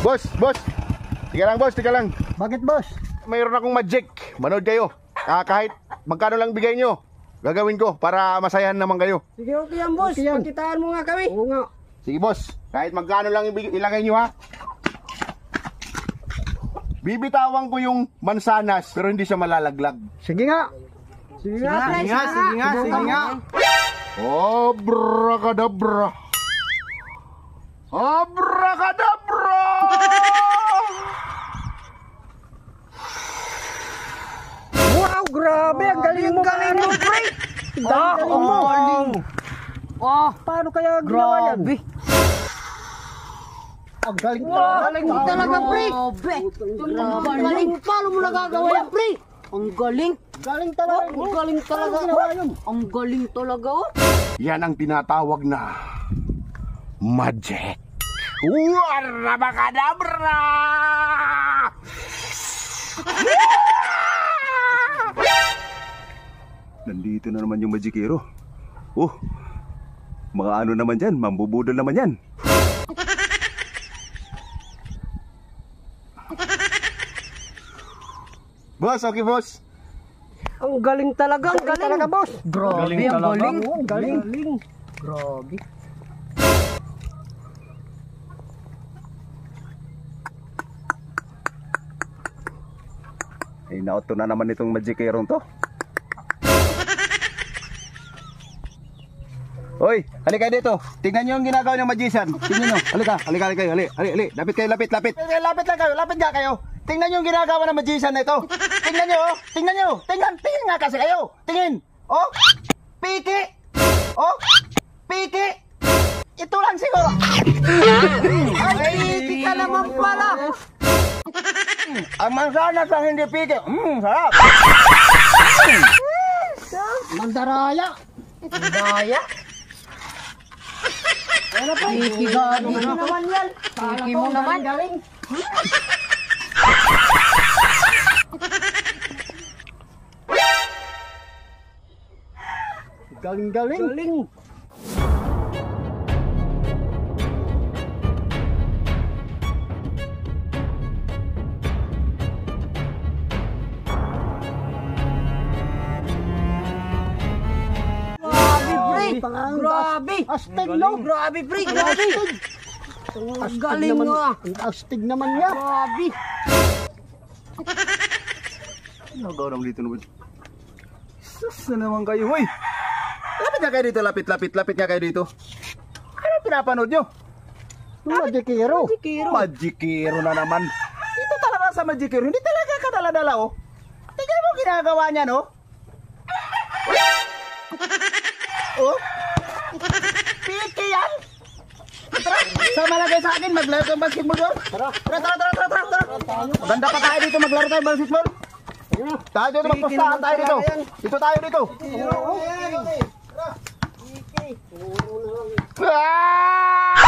Boss, boss. Tiga lang, boss, tiga lang. Bakit, boss? Mayroon akong magic. Manood kayo. Kahit magkano lang bigay nyo, gagawin ko para masayahan naman kayo. Sige, okay yan, boss. Okay yan. Pakitaan mo nga kami. Oo nga. Sige, boss. Kahit magkano lang ilagay nyo, ha. Bibitawan ko yung mansanas, pero hindi siya malalaglag. Sige nga. Sige nga, sige nga. Abracadabra. Abracadabra. Wow, grabe. Ang galing mo, pre. Galing. Paano kaya ginawa yan? Ang galing talaga, pre. Ang galing. Paano mo nagagawa yan, pre? Ang galing. Galing talaga. Ang galing talaga. Ang galing talaga, oh. Yan ang tinatawag na magic. Abracadabra. Nandito na naman yung magikero. Oh, mga ano naman yan, mambubudol naman yan. Boss, okay, boss. Ang galing talaga. Ang galing talaga, boss. Grabe, ang galing. Ang galing. Grabe. Ay, nauto na naman itong magikero to. Hoy, halika dito. Tingnan niyo yung ginagawa ng magician. Tingnan niyo. Halika. Lapit kayo, lapit. Lapit lang kayo, lapit nga kayo. Tingnan niyo yung ginagawa ng magician na ito. Tingnan niyo, oh. Tingnan niyo. Tingnan nga kasi kayo. Tingin. Oh, piki. Oh, piki. Ito lang siguro. Ay, piki ka naman pala. Ang mansanas ang hindi piki. Sarap. Mandaraya. Daya. Ano pa? Piki gabi naman yan. Piki mo naman. Galing. Galing. Grabe. Astig, no? Grabe, pre. Grabe. Ang galing naman, mo, ah. Ang astig naman niya. Grabe. Nagawa naman dito naman. Sus na naman kayo, hoy. Lapit nga kayo dito, lapit nga kayo dito. Ano pinapanood nyo? Magikero. Magikero na naman. Ito talaga sa magikero, hindi talaga kadala-dala, oh. Tingnan mo ginagawa niya, no? Oh? Piki yan? Tara, sama lagay sa akin, maglaro tayo basketball doon. Tara. Maganda pa tayo dito, maglaro tayo basketball. Tayo dito, magpustahan tayo dito. Dito tayo dito. Ah!